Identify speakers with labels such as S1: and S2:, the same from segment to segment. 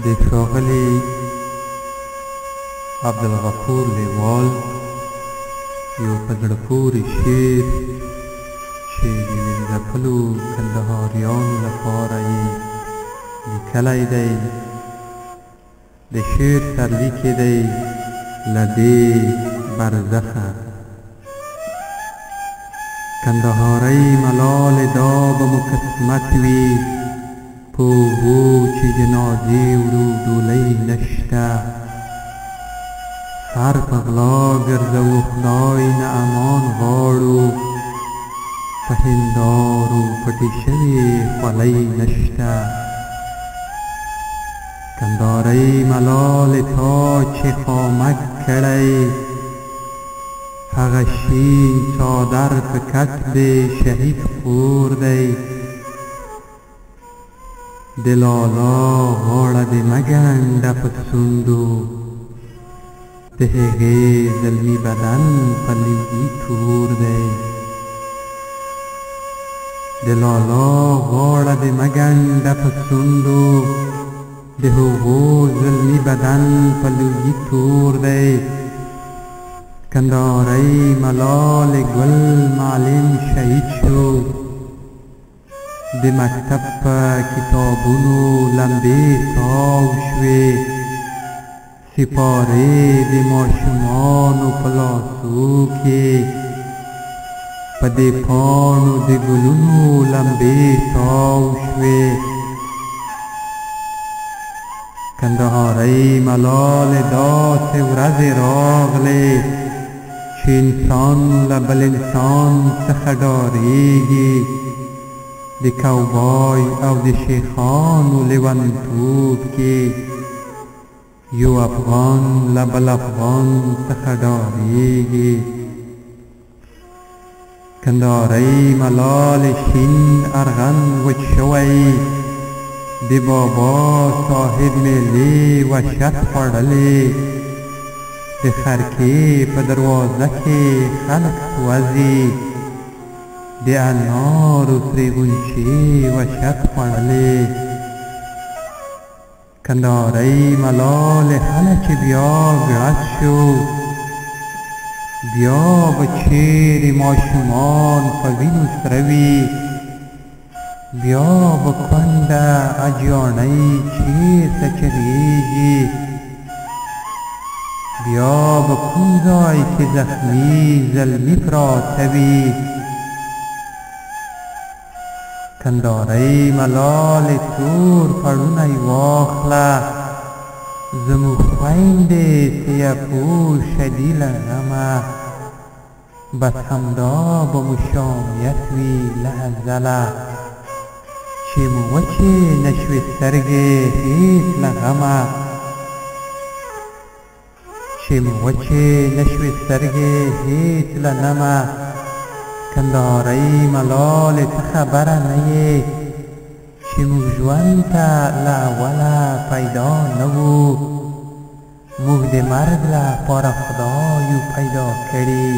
S1: د ښاغلي عبدالغفور لیوال یو په زړه پورې شعر چې د یوې ځپلو کندهاریانو لپاره یې لیکلی دی. د شعر سرلیک یې دی له دې برزخه: کندهاری ملال دا به مو قسمت وي، په اوبو چې جنازې وړو ډولۍ نشته. سر په غلا ګرځوو خدای نه امان غواړو، په هندارو پټې شوې خولۍ نشته. کندهاری ملال تا چې خامک کړی، هغه شین څادر په کتب شهید خور دی. د لالا غاړه دې مه ګنډه په څنډو، د هغې زلمي بدن په لوګي تور دی. د لالا غاړه دې مه ګنډه په څنډو، د هغو زلمي بدن په لوګي تور دی. کندهاری ملال ګل معلم شهید شو، د مکتب په کتابونو لمبې تاو شوې. سپارې د ماشومانو په لاسو کې، په دې پاڼو د ګلونو لمبې تاو شوې. کندهاری ملال داسې ورځې راغلې چې انسان له بل انسان څخه ډارېږي. د کوبای او د شیخانو لیونتوب کې یو افغان له بل افغان څخه ډارېږي. کندهاری ملال شین ارغن وچ شوی، د بابا صاحب میلې وحشت خوړلې. د خرکې په دروازه کې خلک سوځي، د انارو ترې غونچې وحشت خوړلې. کندهاری ملال هله چې بیا ګړز شو، بیا به چیرې ماشومان په وینو سره وي. بیا به کونډه اجاڼۍ چیرته چغېږي، بیا به کوم ځای کې زخمي زلمي پراته وي. کندهاری ملال تور پړونی واخله، زموږ خویندې سیه پوشه دي له غمه. بس همدا به مو شامیت وي له ازله، چې مو وچې نه شوې سترګې هېڅ له غمه. چې مو وچې نه شوې سترګې هېڅ له نمه. کندهاری ملال ته خبره نه یې چې موږ ژوند ته له اوله پیدا نه وو. موږ د مرګ لپاره خدایو پیدا کړي،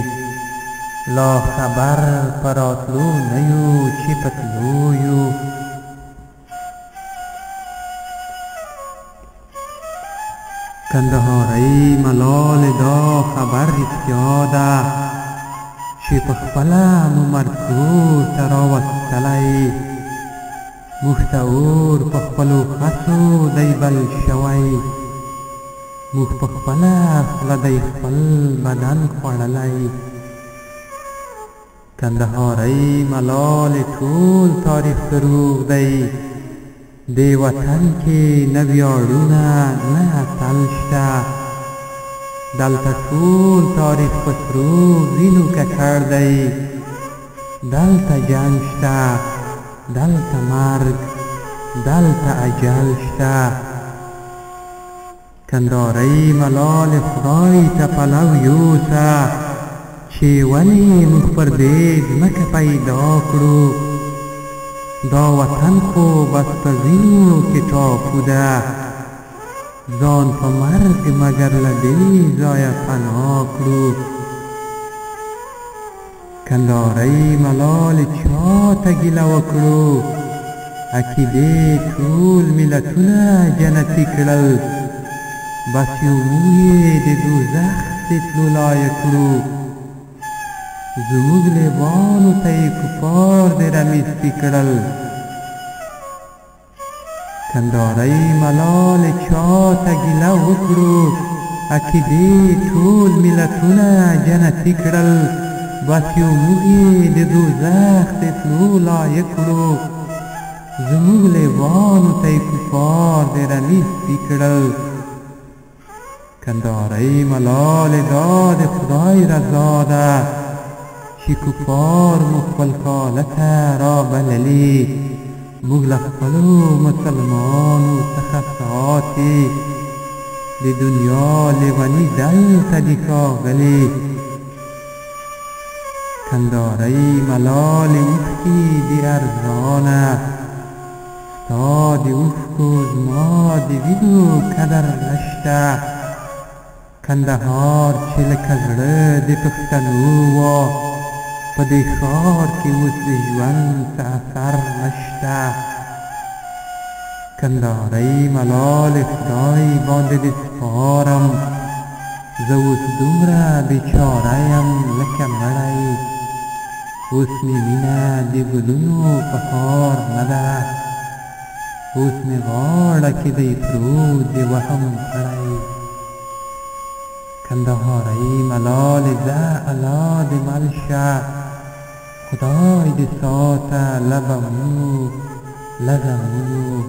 S1: لا خبر په راتلو نه یو چې په تلو یو. کندهاری ملال دا خبر رښتیا ده چې په خپله مو مرګور ته راوستلی. موږ ته اور په خپلو خسو دی بل شوی، موږ په خپله خوله دی خپل بدن خوړلی. کندهاری ملال ټول تاریخ دروغ دی، دې وطن کې نه ویاړونه نه اتل شته. دلته ټول تاریخ په سرو وینو ککړ دی. دلته جنګ شته، دلته مرګ، دلته اجل شته. کندهاری ملال خدای ته پلو یوسه، چې ولې موږ پر دې ځمکه پیدا کړو. دا وطن خو بس په وینو کې ټاپو ده، ځان په مرګ مګر له دې ځایه پناه کړو. کندهاری ملال چاته ګیله وکړو، عقیدې ټول ملتونه جنتي کړل بس یو موږ یې د دوزخ د تلو لایق کړو زموږ لیبانو ته یې کفار د رمیستي کړل کندهارۍ ملالې چاته ګیله وکړو عقیدې ټول ملتونه جنتي کړل بس یو موږ یې د دوزخ د تلو لایق کړو زموږ لیبانو ته یې کفار د رمیستي کړل کندهارۍ ملالې دا د خدای رضا ده چې کفار مو خپل کاله ته رابللي موږ له خپلو مسلمانو څخه ساتي د دنیا لیوني دلته دي ښاغلي کندهارۍ ملالې اوښکې دي ارزانه ستا د اوښکو زما د وینو قدر نشته کندهار چې لکه زړه د پښتنو وه په دې ښار کې اوس د ژوند څه اثر نشته کندهارۍ ملالې خدای باندې دې سپارم زه اوس دومره بېچاره یم لکه مړی اوس مې مینه د ګلونو په هار نه ده اوس مې غاړه کې دی پروت د وهم کړی کندهارۍ ملالې ځه الله دې مل شه خدای دې ساته له بمونو له غمونو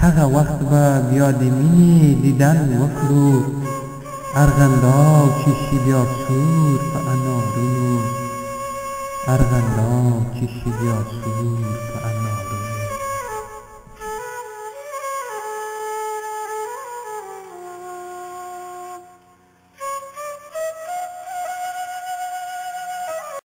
S1: هغه وخت به بیا د مینې دیدن وکړو ارغنداو چې شي بیا سور په انارونو ارغنداو چې شي بیا سور په انارونو